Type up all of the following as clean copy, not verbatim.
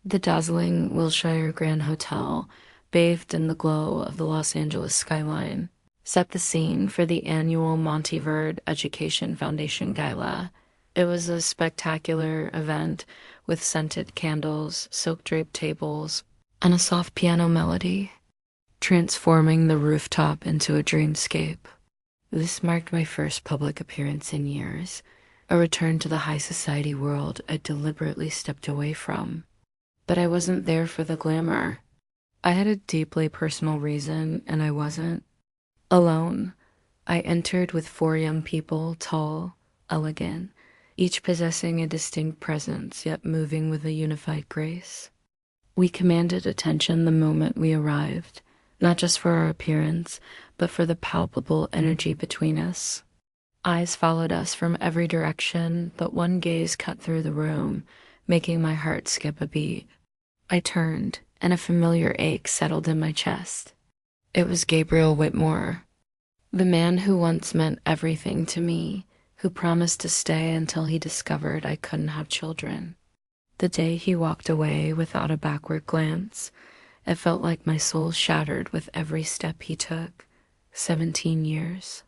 The dazzling Wilshire Grand Hotel, bathed in the glow of the Los Angeles skyline, set the scene for the annual Monteverde Education Foundation Gala. It was a spectacular event with scented candles, silk-draped tables, and a soft piano melody, transforming the rooftop into a dreamscape. This marked my first public appearance in years, a return to the high society world I deliberately stepped away from. But I wasn't there for the glamour. I had a deeply personal reason, and I wasn't alone. I entered with four young people, tall, elegant, each possessing a distinct presence, yet moving with a unified grace. We commanded attention the moment we arrived, not just for our appearance, but for the palpable energy between us. Eyes followed us from every direction, but one gaze cut through the room, making my heart skip a beat. I turned, and a familiar ache settled in my chest. It was Gabriel Whitmore, the man who once meant everything to me, who promised to stay until he discovered I couldn't have children. The day he walked away without a backward glance, it felt like my soul shattered with every step he took. 17 years.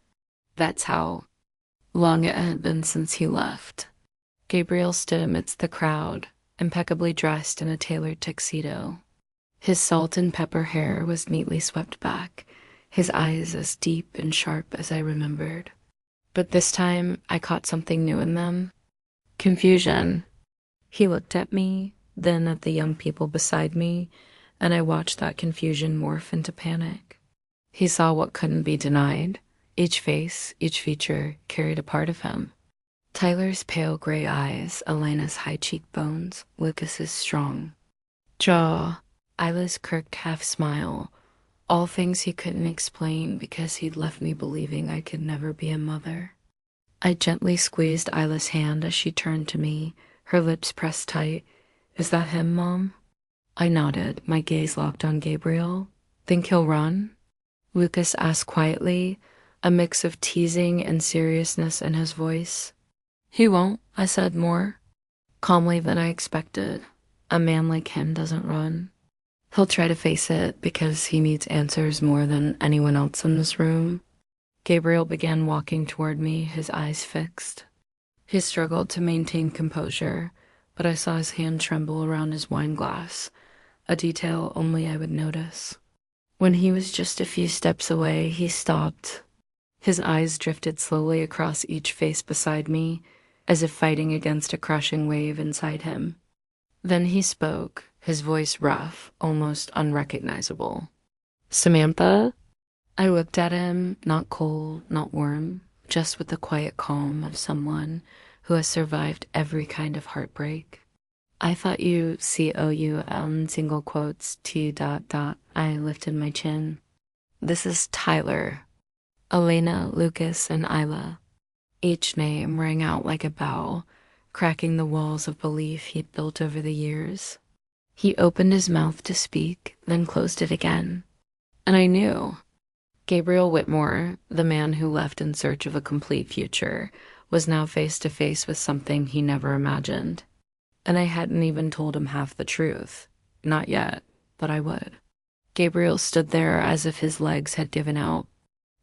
That's how long it had been since he left. Gabriel stood amidst the crowd, impeccably dressed in a tailored tuxedo. His salt and pepper hair was neatly swept back, his eyes as deep and sharp as I remembered. But this time, I caught something new in them. Confusion. He looked at me, then at the young people beside me, and I watched that confusion morph into panic. He saw what couldn't be denied. Each face, each feature carried a part of him. Tyler's pale gray eyes, Elena's high cheekbones, Lucas's strong jaw, Isla's kirked half smile, all things he couldn't explain because he'd left me believing I could never be a mother. I gently squeezed Isla's hand as she turned to me, her lips pressed tight. "Is that him, Mom?" I nodded, my gaze locked on Gabriel. "Think he'll run?" Lucas asked quietly, a mix of teasing and seriousness in his voice. "He won't," I said more calmly than I expected. "A man like him doesn't run. He'll try to face it because he needs answers more than anyone else in this room." Gabriel began walking toward me, his eyes fixed. He struggled to maintain composure, but I saw his hand tremble around his wine glass, a detail only I would notice. When he was just a few steps away, he stopped. His eyes drifted slowly across each face beside me, as if fighting against a crushing wave inside him. Then he spoke, his voice rough, almost unrecognizable. "Samantha?" I looked at him, not cold, not warm, just with the quiet calm of someone who has survived every kind of heartbreak. "I thought you COUM single quotes T dot dot." I lifted my chin. "This is Tyler, Elena, Lucas, and Isla." Each name rang out like a bell, cracking the walls of belief he'd built over the years. He opened his mouth to speak, then closed it again. And I knew. Gabriel Whitmore, the man who left in search of a complete future, was now face to face with something he never imagined. And I hadn't even told him half the truth. Not yet, but I would. Gabriel stood there as if his legs had given out.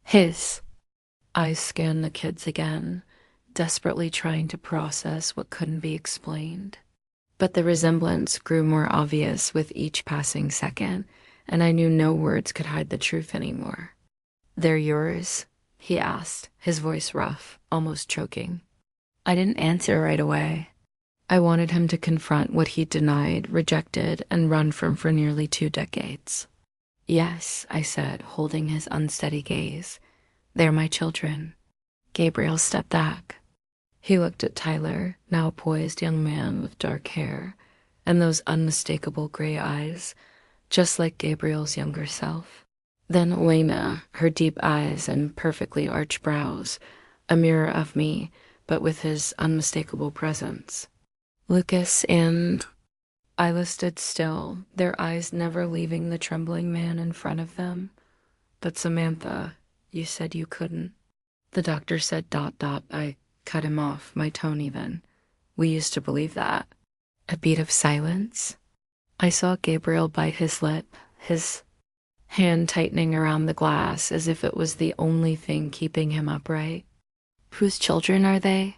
His eyes scanned the kids again, desperately trying to process what couldn't be explained. But the resemblance grew more obvious with each passing second, and I knew no words could hide the truth anymore. "They're yours?" he asked, his voice rough, almost choking. I didn't answer right away. I wanted him to confront what he'd denied, rejected, and run from for nearly 2 decades. "Yes," I said, holding his unsteady gaze. "They're my children." Gabriel stepped back. He looked at Tyler, now a poised young man with dark hair, and those unmistakable gray eyes, just like Gabriel's younger self. Then Elena, her deep eyes and perfectly arched brows, a mirror of me, but with his unmistakable presence. Lucas and Isla stood still, their eyes never leaving the trembling man in front of them. "But Samantha, you said you couldn't." "The doctor said ... I cut him off, my tone even. "We used to believe that." A beat of silence. I saw Gabriel bite his lip, his hand tightening around the glass as if it was the only thing keeping him upright. Whose children are they?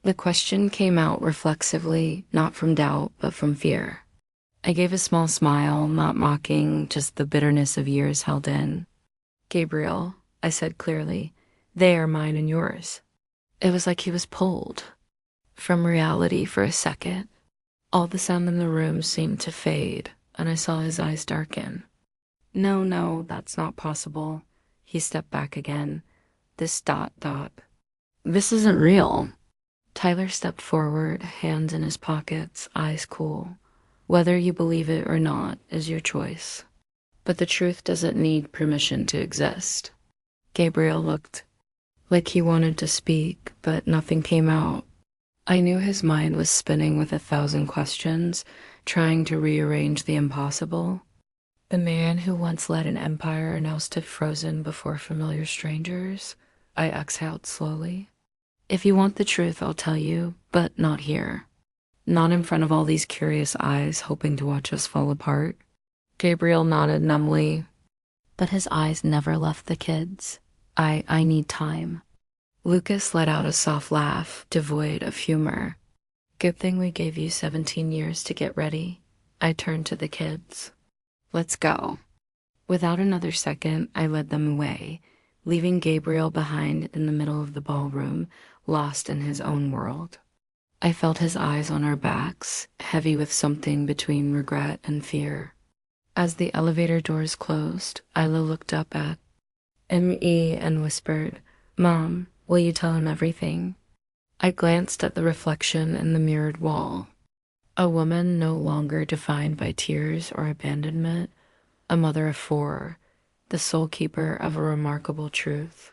The question came out reflexively, not from doubt, but from fear. I gave a small smile, not mocking, just the bitterness of years held in. Gabriel, I said clearly, they are mine and yours. It was like he was pulled from reality for a second. All the sound in the room seemed to fade, and I saw his eyes darken. No, no, that's not possible. He stepped back again. This ... This isn't real. Tyler stepped forward, hands in his pockets, eyes cool. Whether you believe it or not is your choice. But the truth doesn't need permission to exist. Gabriel looked like he wanted to speak, but nothing came out. I knew his mind was spinning with 1,000 questions, trying to rearrange the impossible. The man who once led an empire now stood frozen before familiar strangers. I exhaled slowly. If you want the truth, I'll tell you, but not here. Not in front of all these curious eyes hoping to watch us fall apart. Gabriel nodded numbly, but his eyes never left the kids. I need time. Lucas let out a soft laugh, devoid of humor. Good thing we gave you 17 years to get ready. I turned to the kids. Let's go. Without another second, I led them away, leaving Gabriel behind in the middle of the ballroom, lost in his own world. I felt his eyes on our backs, heavy with something between regret and fear. As the elevator doors closed, Isla looked up at M.E. and whispered, Mom, will you tell him everything? I glanced at the reflection in the mirrored wall. A woman no longer defined by tears or abandonment, a mother of 4, the sole keeper of a remarkable truth.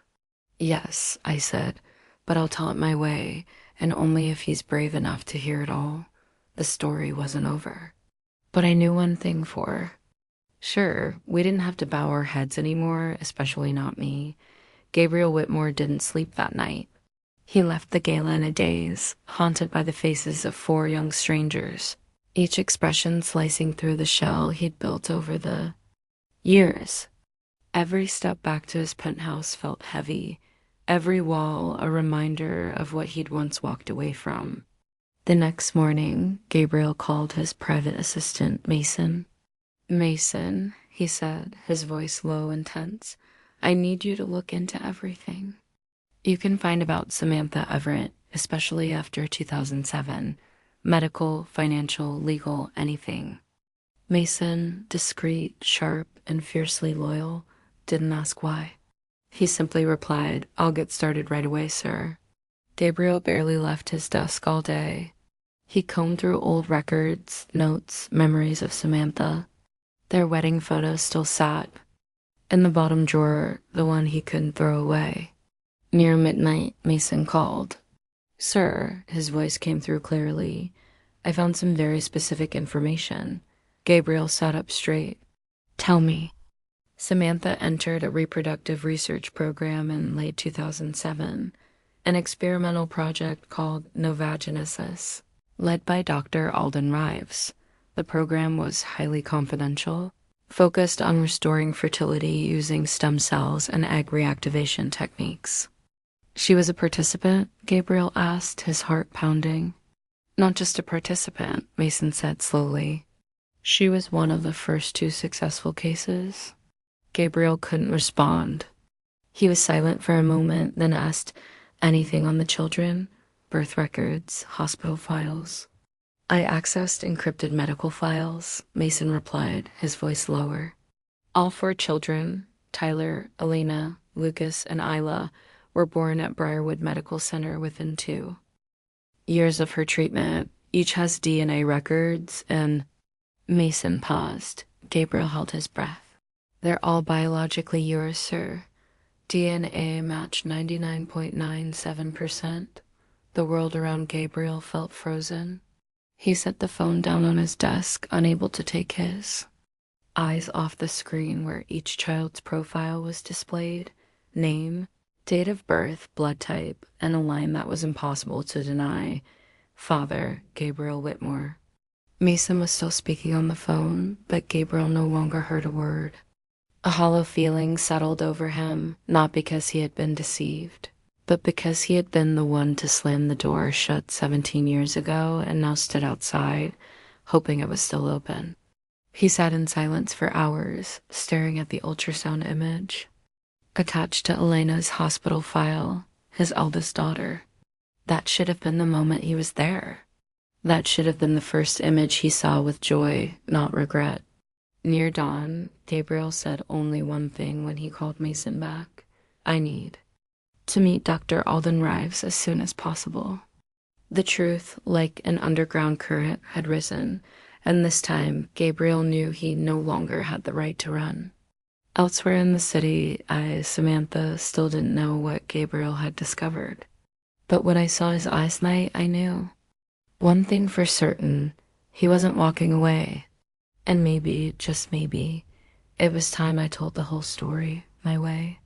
Yes, I said, but I'll tell it my way, and only if he's brave enough to hear it all. The story wasn't over. But I knew one thing for her. Sure, we didn't have to bow our heads anymore, especially not me. Gabriel Whitmore didn't sleep that night. He left the gala in a daze, haunted by the faces of 4 young strangers, each expression slicing through the shell he'd built over the years. Every step back to his penthouse felt heavy, every wall a reminder of what he'd once walked away from. The next morning, Gabriel called his private assistant, Mason. Mason, he said, his voice low and tense, I need you to look into everything. You can find about Samantha Everett, especially after 2007. Medical, financial, legal, anything. Mason, discreet, sharp, and fiercely loyal, didn't ask why. He simply replied, I'll get started right away, sir. Gabriel barely left his desk all day. He combed through old records, notes, memories of Samantha. Their wedding photos still sat in the bottom drawer, the one he couldn't throw away. Near midnight, Mason called. Sir, his voice came through clearly. I found some very specific information. Gabriel sat up straight. Tell me. Samantha entered a reproductive research program in late 2007, an experimental project called Novagenesis, led by Dr. Alden Rives. The program was highly confidential, focused on restoring fertility using stem cells and egg reactivation techniques. She was a participant? Gabriel asked, his heart pounding. Not just a participant, Mason said slowly. She was one of the first 2 successful cases. Gabriel couldn't respond. He was silent for a moment, then asked, anything on the children? Birth records, hospital files. I accessed encrypted medical files, Mason replied, his voice lower. All 4 children, Tyler, Elena, Lucas, and Isla, were born at Briarwood Medical Center within 2 years of her treatment. Each has DNA records, and Mason paused. Gabriel held his breath. They're all biologically yours, sir. DNA matched 99.97%. The world around Gabriel felt frozen. He set the phone down on his desk, unable to take his eyes off the screen where each child's profile was displayed. Name, date of birth, blood type, and a line that was impossible to deny. Father, Gabriel Whitmore. Mason was still speaking on the phone, but Gabriel no longer heard a word. A hollow feeling settled over him, not because he had been deceived, but because he had been the one to slam the door shut 17 years ago and now stood outside, hoping it was still open. He sat in silence for hours, staring at the ultrasound image. Attached to Elena's hospital file, his eldest daughter. That should have been the moment he was there. That should have been the first image he saw with joy, not regret. Near dawn, Gabriel said only one thing when he called Mason back. I need to meet Dr. Alden Rives as soon as possible. The truth, like an underground current, had risen, and this time Gabriel knew he no longer had the right to run. Elsewhere in the city, Samantha, still didn't know what Gabriel had discovered. But when I saw his eyes night, I knew. One thing for certain, he wasn't walking away. And maybe, just maybe, it was time I told the whole story my way.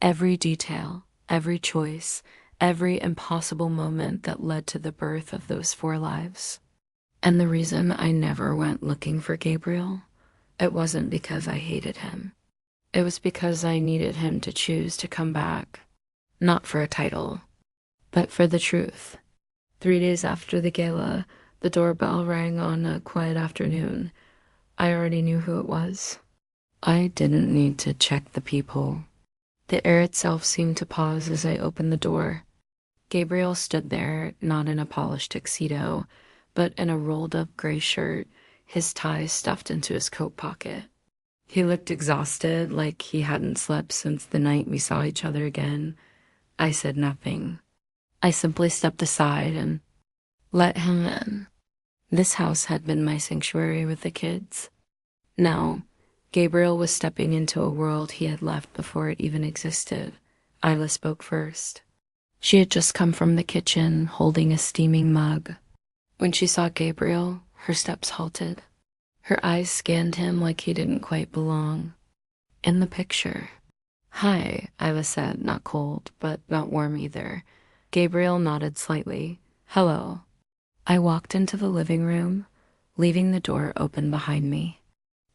Every detail, every choice, every impossible moment that led to the birth of those 4 lives. And the reason I never went looking for Gabriel, it wasn't because I hated him. It was because I needed him to choose to come back, not for a title, but for the truth. 3 days after the gala, the doorbell rang on a quiet afternoon. I already knew who it was. I didn't need to check the people. The air itself seemed to pause as I opened the door. Gabriel stood there, not in a polished tuxedo, but in a rolled-up gray shirt, his tie stuffed into his coat pocket. He looked exhausted, like he hadn't slept since the night we saw each other again. I said nothing. I simply stepped aside and let him in. This house had been my sanctuary with the kids. Now, Gabriel was stepping into a world he had left before it even existed. Isla spoke first. She had just come from the kitchen, holding a steaming mug. When she saw Gabriel, her steps halted. Her eyes scanned him like he didn't quite belong. In the picture. Hi, Isla said, not cold, but not warm either. Gabriel nodded slightly. Hello. I walked into the living room, leaving the door open behind me.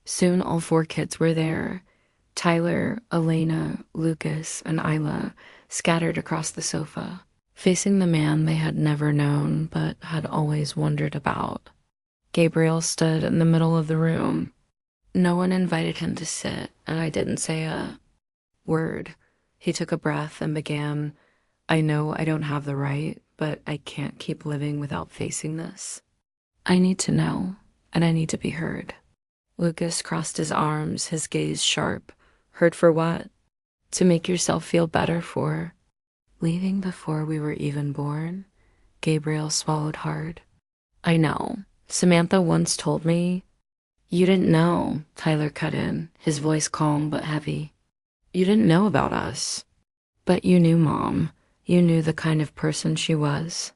Soon all 4 kids were there. Tyler, Elena, Lucas, and Isla scattered across the sofa, facing the man they had never known but had always wondered about. Gabriel stood in the middle of the room. No one invited him to sit, and I didn't say a word. He took a breath and began, I know I don't have the right, but I can't keep living without facing this. I need to know, and I need to be heard. Lucas crossed his arms, his gaze sharp. Heard for what? To make yourself feel better for leaving before we were even born? Gabriel swallowed hard. I know. Samantha once told me. You didn't know, Tyler cut in, his voice calm but heavy. You didn't know about us. But you knew Mom. You knew the kind of person she was.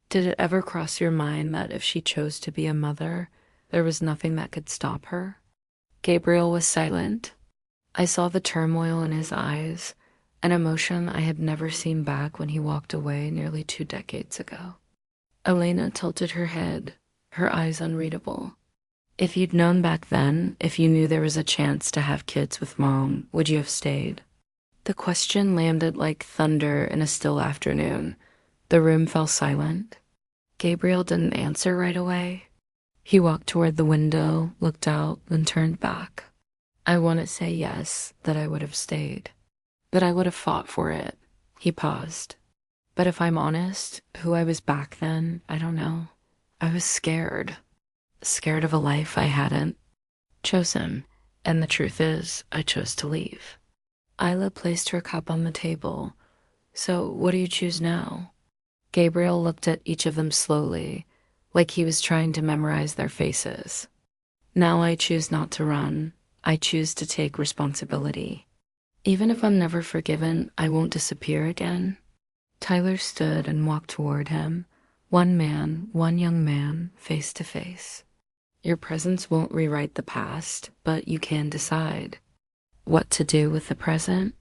Did it ever cross your mind that if she chose to be a mother, there was nothing that could stop her? Gabriel was silent. I saw the turmoil in his eyes, an emotion I had never seen back when he walked away nearly 2 decades ago. Elena tilted her head, her eyes unreadable. If you'd known back then, if you knew there was a chance to have kids with Mom, would you have stayed? The question landed like thunder in a still afternoon. The room fell silent. Gabriel didn't answer right away. He walked toward the window, looked out, then turned back. I want to say yes, that I would have stayed. That I would have fought for it. He paused. But if I'm honest, who I was back then, I don't know. I was scared. Scared of a life I hadn't chosen. And the truth is, I chose to leave. Isla placed her cup on the table. So what do you choose now? Gabriel looked at each of them slowly, like he was trying to memorize their faces. Now I choose not to run. I choose to take responsibility. Even if I'm never forgiven, I won't disappear again. Tyler stood and walked toward him. One man, one young man, face to face. Your presence won't rewrite the past, but you can decide what to do with the present.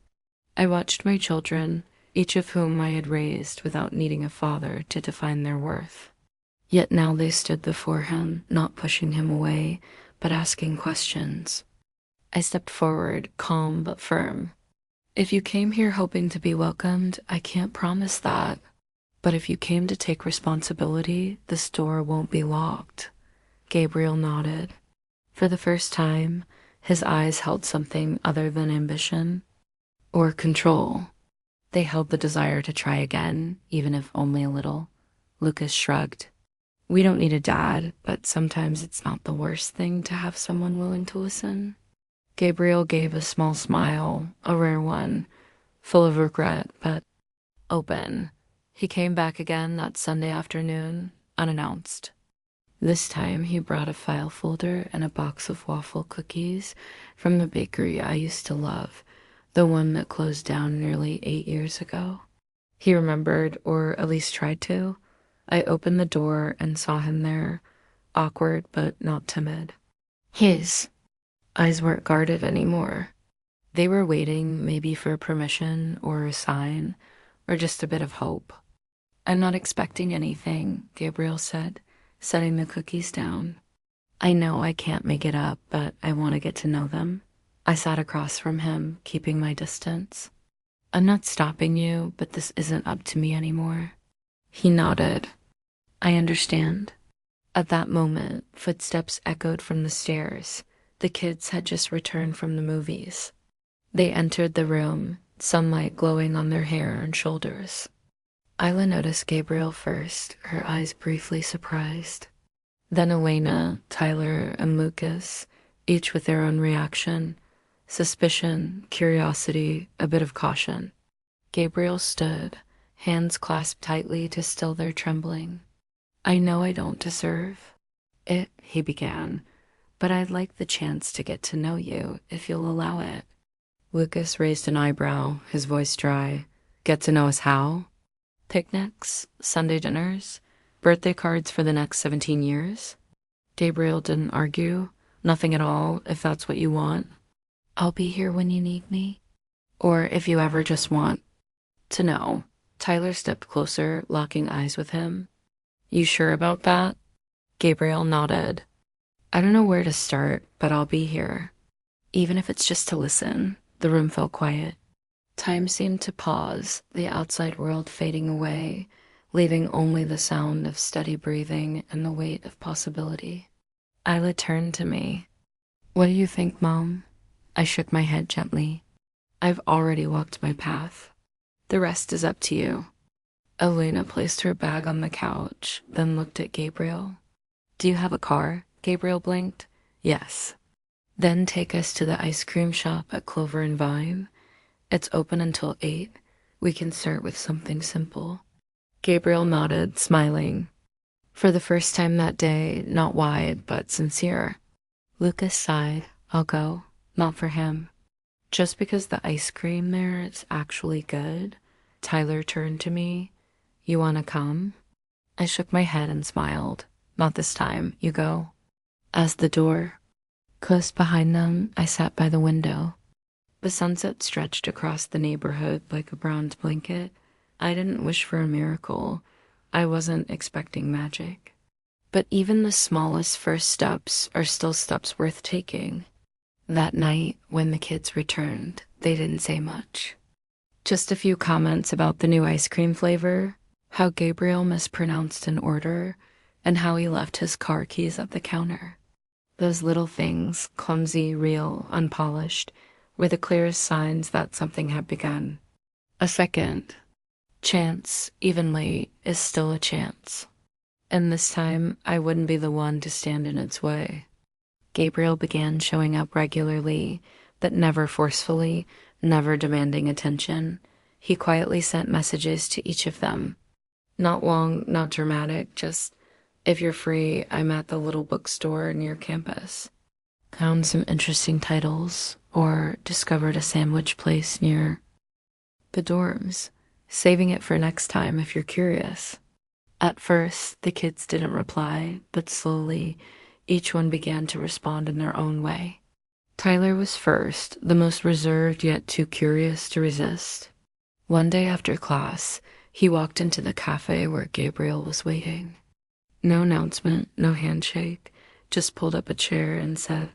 I watched my children, each of whom I had raised without needing a father to define their worth. Yet now they stood before him, not pushing him away, but asking questions. I stepped forward, calm but firm. If you came here hoping to be welcomed, I can't promise that. But if you came to take responsibility, this door won't be locked. Gabriel nodded. For the first time, his eyes held something other than ambition or control. They held the desire to try again, even if only a little. Lucas shrugged. We don't need a dad, but sometimes it's not the worst thing to have someone willing to listen. Gabriel gave a small smile, a rare one, full of regret, but open. He came back again that Sunday afternoon, unannounced. This time he brought a file folder and a box of waffle cookies from the bakery I used to love, the one that closed down nearly 8 years ago. He remembered, or at least tried to. I opened the door and saw him there, awkward but not timid. His eyes weren't guarded anymore. They were waiting, maybe for permission or a sign, or just a bit of hope. I'm not expecting anything, Gabriel said, setting the cookies down. I know I can't make it up, but I want to get to know them. I sat across from him, keeping my distance. I'm not stopping you, but this isn't up to me anymore. He nodded. I understand. At that moment, footsteps echoed from the stairs. The kids had just returned from the movies. They entered the room, sunlight glowing on their hair and shoulders. Isla noticed Gabriel first, her eyes briefly surprised. Then Elena, Tyler, and Lucas, each with their own reaction. Suspicion, curiosity, a bit of caution. Gabriel stood, hands clasped tightly to still their trembling. I know I don't deserve it, he began, but I'd like the chance to get to know you, if you'll allow it. Lucas raised an eyebrow, his voice dry. Get to know us how? Picnics, Sunday dinners, birthday cards for the next 17 years? Gabriel didn't argue. Nothing at all, if that's what you want. I'll be here when you need me. Or if you ever just want to know. Tyler stepped closer, locking eyes with him. You sure about that? Gabriel nodded. I don't know where to start, but I'll be here. Even if it's just to listen. The room felt quiet. Time seemed to pause, the outside world fading away, leaving only the sound of steady breathing and the weight of possibility. Isla turned to me. What do you think, Mom? I shook my head gently. I've already walked my path. The rest is up to you. Elena placed her bag on the couch, then looked at Gabriel. Do you have a car? Gabriel blinked. Yes. Then take us to the ice cream shop at Clover and Vine. It's open until 8. We can start with something simple. Gabriel nodded, smiling. For the first time that day, not wide, but sincere. Lucas sighed. I'll go. Not for him. Just because the ice cream there is actually good. Tyler turned to me. You want to come? I shook my head and smiled. Not this time. You go. As the door closed behind them, I sat by the window. The sunset stretched across the neighborhood like a bronze blanket. I didn't wish for a miracle. I wasn't expecting magic. But even the smallest first steps are still steps worth taking. That night, when the kids returned, they didn't say much. Just a few comments about the new ice cream flavor, how Gabriel mispronounced an order, and how he left his car keys at the counter. Those little things, clumsy, real, unpolished, were the clearest signs that something had begun. A second chance, even late, is still a chance. And this time, I wouldn't be the one to stand in its way. Gabriel began showing up regularly, but never forcefully, never demanding attention. He quietly sent messages to each of them. Not long, not dramatic, just, if you're free, I'm at the little bookstore near campus. Found some interesting titles, or discovered a sandwich place near the dorms. Saving it for next time if you're curious. At first, the kids didn't reply, but slowly, each one began to respond in their own way. Tyler was first, the most reserved yet too curious to resist. One day after class, he walked into the cafe where Gabriel was waiting. No announcement, no handshake, just pulled up a chair and said,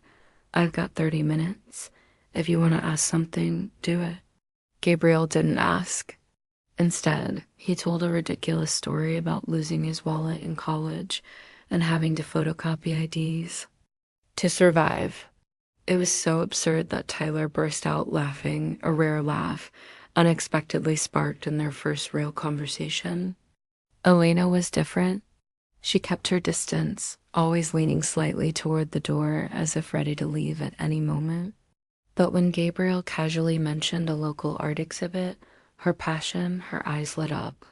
"I've got 30 minutes. If you want to ask something, do it." Gabriel didn't ask. Instead, he told a ridiculous story about losing his wallet in college and having to photocopy IDs to survive. It was so absurd that Tyler burst out laughing, a rare laugh, unexpectedly sparked in their first real conversation. Elena was different. She kept her distance, always leaning slightly toward the door as if ready to leave at any moment. But when Gabriel casually mentioned a local art exhibit, her passion, her eyes lit up.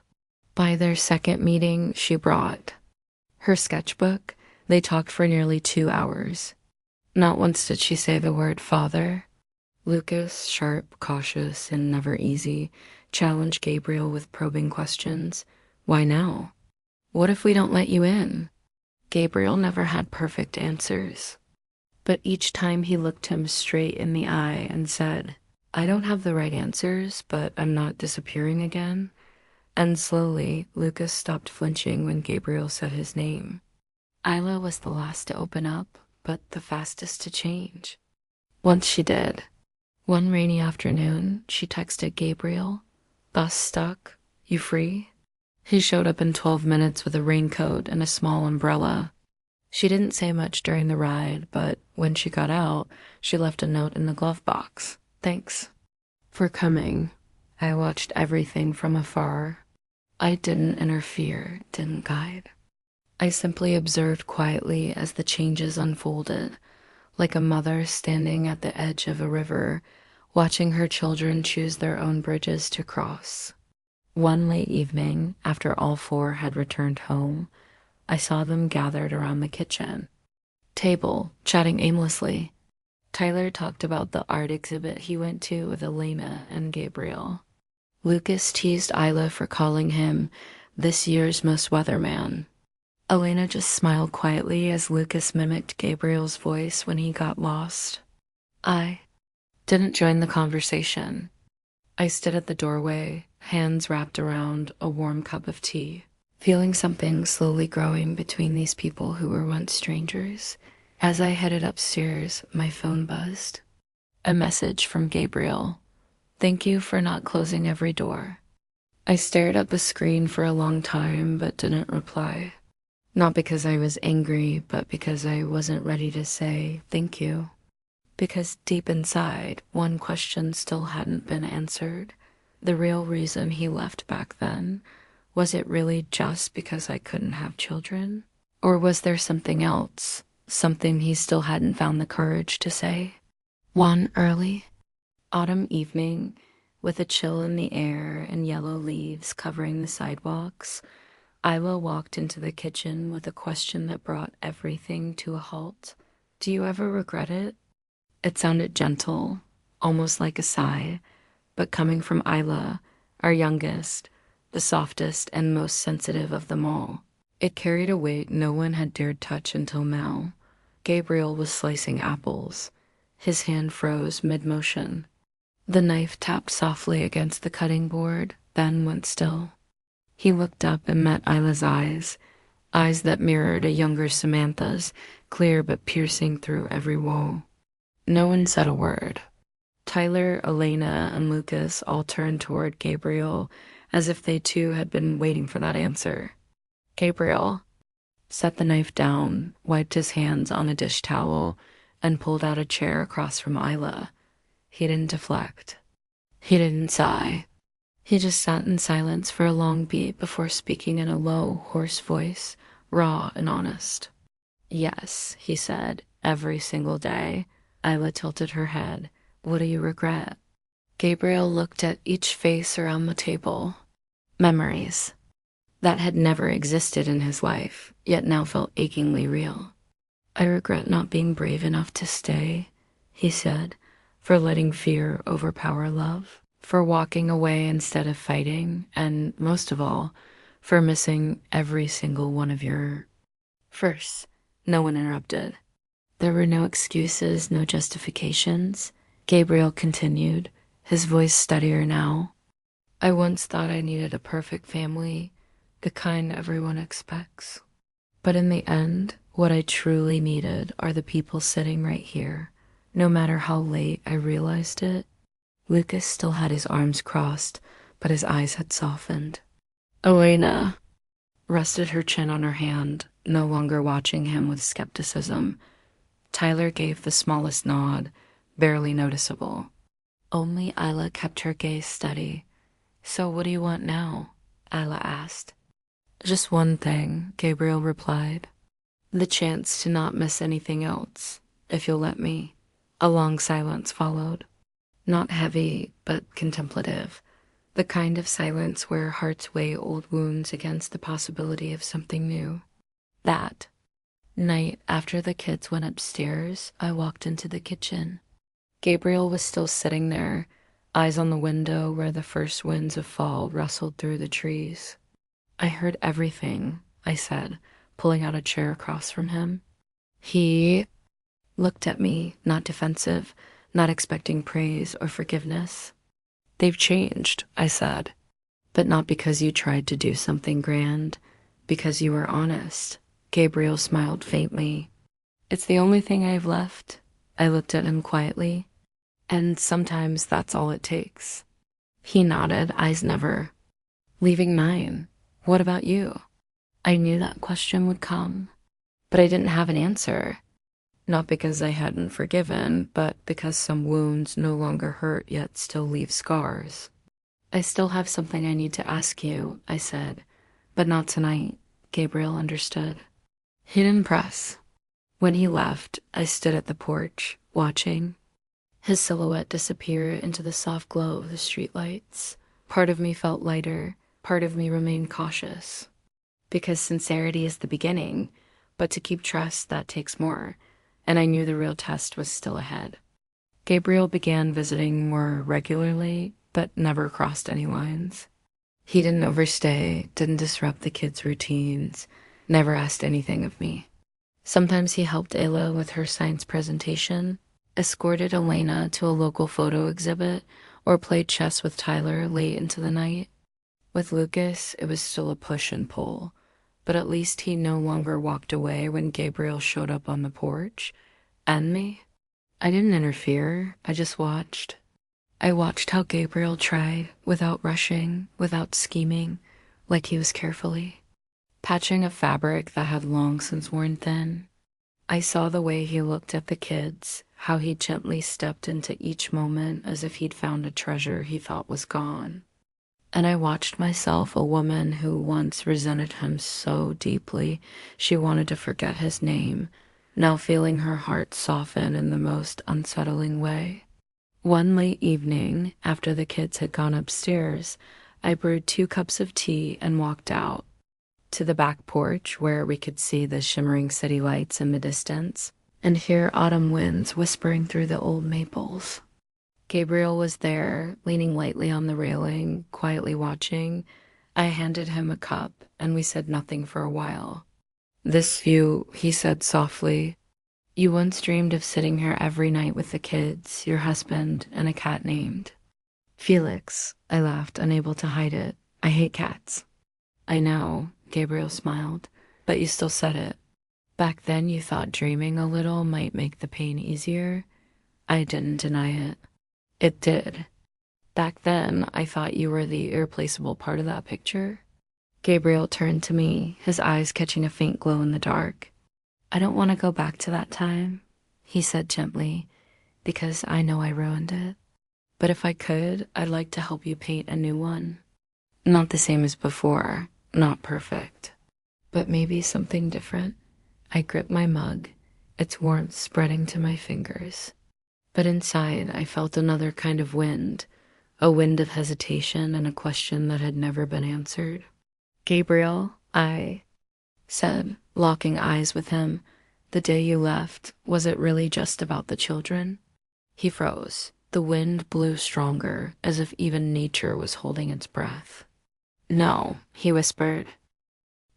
By their second meeting, she brought her sketchbook. They talked for nearly 2 hours. Not once did she say the word father. Lucas, sharp, cautious, and never easy, challenged Gabriel with probing questions. Why now? What if we don't let you in? Gabriel never had perfect answers. But each time he looked him straight in the eye and said, "I don't have the right answers, but I'm not disappearing again." And slowly, Lucas stopped flinching when Gabriel said his name. Isla was the last to open up, but the fastest to change. Once she did. One rainy afternoon, she texted Gabriel, "Bus stuck. You free?" He showed up in 12 minutes with a raincoat and a small umbrella. She didn't say much during the ride, but when she got out, she left a note in the glove box. "Thanks for coming. I watched everything from afar. I didn't interfere, didn't guide. I simply observed quietly as the changes unfolded, like a mother standing at the edge of a river, watching her children choose their own bridges to cross." One late evening, after all four had returned home, I saw them gathered around the kitchen table, chatting aimlessly. Tyler talked about the art exhibit he went to with Elena and Gabriel. Lucas teased Isla for calling him this year's most weatherman. Elena just smiled quietly as Lucas mimicked Gabriel's voice when he got lost. I didn't join the conversation. I stood at the doorway, hands wrapped around a warm cup of tea, feeling something slowly growing between these people who were once strangers. As I headed upstairs, my phone buzzed. A message from Gabriel. "Thank you for not closing every door." I stared at the screen for a long time but didn't reply. Not because I was angry, but because I wasn't ready to say thank you. Because deep inside, one question still hadn't been answered. The real reason he left back then. Was it really just because I couldn't have children? Or was there something else? Something he still hadn't found the courage to say? One early autumn evening, with a chill in the air and yellow leaves covering the sidewalks, Isla walked into the kitchen with a question that brought everything to a halt. "Do you ever regret it?" It sounded gentle, almost like a sigh, but coming from Isla, our youngest, the softest and most sensitive of them all, it carried a weight no one had dared touch until now. Gabriel was slicing apples. His hand froze mid-motion. The knife tapped softly against the cutting board, then went still. He looked up and met Isla's eyes that mirrored a younger Samantha's, clear but piercing through every woe. No one said a word. Tyler, Elena, and Lucas all turned toward Gabriel as if they too had been waiting for that answer. Gabriel set the knife down, wiped his hands on a dish towel, and pulled out a chair across from Isla. He didn't deflect. He didn't sigh. He just sat in silence for a long beat before speaking in a low, hoarse voice, raw and honest. "Yes," he said, "every single day." Isla tilted her head. "What do you regret?" Gabriel looked at each face around the table. Memories that had never existed in his life, yet now felt achingly real. "I regret not being brave enough to stay," he said, "for letting fear overpower love, for walking away instead of fighting, and most of all, for missing every single one of your..." First, no one interrupted. There were no excuses, no justifications. Gabriel continued, his voice steadier now. "I once thought I needed a perfect family, the kind everyone expects. But in the end, what I truly needed are the people sitting right here. No matter how late I realized it, Lucas still had his arms crossed, but his eyes had softened. Elena rested her chin on her hand, no longer watching him with skepticism. Tyler gave the smallest nod, barely noticeable. Only Isla kept her gaze steady. So what do you want now? Isla asked. Just one thing, Gabriel replied. The chance to not miss anything else, if you'll let me. A long silence followed. Not heavy, but contemplative. The kind of silence where hearts weigh old wounds against the possibility of something new. That night after the kids went upstairs, I walked into the kitchen. Gabriel was still sitting there, eyes on the window where the first winds of fall rustled through the trees. I heard everything, I said, pulling out a chair across from him. He looked at me, not defensive, not expecting praise or forgiveness. They've changed, I said, but not because you tried to do something grand, because you were honest. Gabriel smiled faintly. It's the only thing I have left. I looked at him quietly. And sometimes that's all it takes. He nodded, eyes never. Leaving mine. What about you? I knew that question would come, but I didn't have an answer. Not because I hadn't forgiven, but because some wounds no longer hurt yet still leave scars. I still have something I need to ask you, I said, but not tonight. Gabriel understood. He didn't press. When he left, I stood at the porch, watching. His silhouette disappear into the soft glow of the streetlights. Part of me felt lighter, part of me remained cautious. Because sincerity is the beginning, but to keep trust, that takes more. And I knew the real test was still ahead. Gabriel began visiting more regularly, but never crossed any lines. He didn't overstay, didn't disrupt the kids' routines, never asked anything of me. Sometimes he helped Ayla with her science presentation, escorted Elena to a local photo exhibit, or played chess with Tyler late into the night. With Lucas, it was still a push and pull, but at least he no longer walked away when Gabriel showed up on the porch. And me? I didn't interfere, I just watched. I watched how Gabriel tried, without rushing, without scheming, like he was carefully patching a fabric that had long since worn thin. I saw the way he looked at the kids, how he gently stepped into each moment as if he'd found a treasure he thought was gone. And I watched myself, a woman who once resented him so deeply she wanted to forget his name, now feeling her heart soften in the most unsettling way. One late evening, after the kids had gone upstairs, I brewed 2 cups of tea and walked out to the back porch where we could see the shimmering city lights in the distance and hear autumn winds whispering through the old maples. Gabriel was there, leaning lightly on the railing, quietly watching. I handed him a cup, and we said nothing for a while. This view, he said softly. You once dreamed of sitting here every night with the kids, your husband, and a cat named Felix. I laughed, unable to hide it. I hate cats. I know, Gabriel smiled, but you still said it. Back then you thought dreaming a little might make the pain easier. I didn't deny it. It did. Back then, I thought you were the irreplaceable part of that picture. Gabriel turned to me, his eyes catching a faint glow in the dark. I don't want to go back to that time, he said gently, because I know I ruined it. But if I could, I'd like to help you paint a new one. Not the same as before, not perfect, but maybe something different. I gripped my mug, its warmth spreading to my fingers. But inside, I felt another kind of wind, a wind of hesitation and a question that had never been answered. Gabriel, I said, locking eyes with him, the day you left, was it really just about the children? He froze. The wind blew stronger, as if even nature was holding its breath. No, he whispered,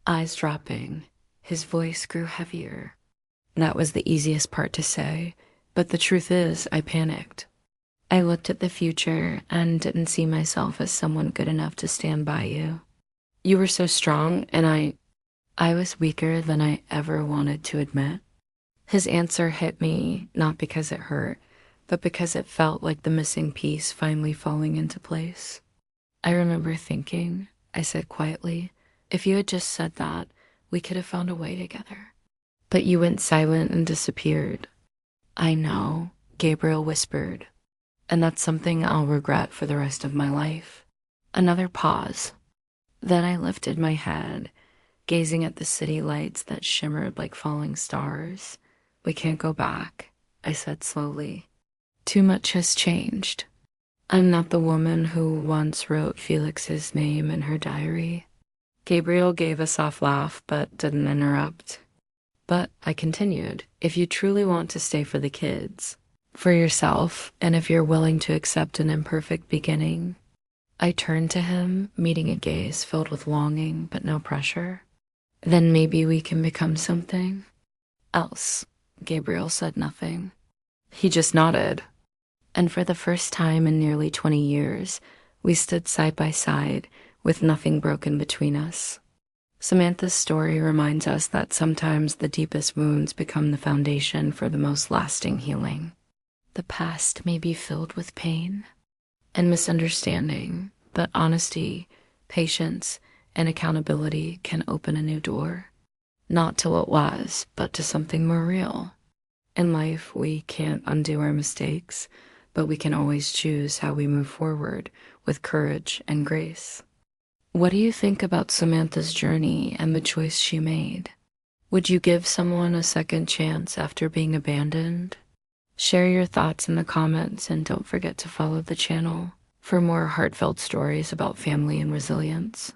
eyes dropping. His voice grew heavier. That was the easiest part to say. But the truth is, I panicked. I looked at the future and didn't see myself as someone good enough to stand by you. You were so strong, and I was weaker than I ever wanted to admit. His answer hit me not because it hurt, but because it felt like the missing piece finally falling into place. I remember thinking, I said quietly, if you had just said that, we could have found a way together. But you went silent and disappeared. I know, Gabriel whispered, and that's something I'll regret for the rest of my life. Another pause. Then I lifted my head, gazing at the city lights that shimmered like falling stars. We can't go back, I said slowly. Too much has changed. I'm not the woman who once wrote Felix's name in her diary. Gabriel gave a soft laugh but didn't interrupt. But I continued, if you truly want to stay for the kids, for yourself, and if you're willing to accept an imperfect beginning. I turned to him, meeting a gaze filled with longing but no pressure. Then maybe we can become something else. Gabriel said nothing. He just nodded. And for the first time in nearly 20 years, we stood side by side with nothing broken between us. Samantha's story reminds us that sometimes the deepest wounds become the foundation for the most lasting healing. The past may be filled with pain and misunderstanding, but honesty, patience, and accountability can open a new door. Not to what was, but to something more real. In life, we can't undo our mistakes, but we can always choose how we move forward with courage and grace. What do you think about Samantha's journey and the choice she made? Would you give someone a second chance after being abandoned? Share your thoughts in the comments and don't forget to follow the channel for more heartfelt stories about family and resilience.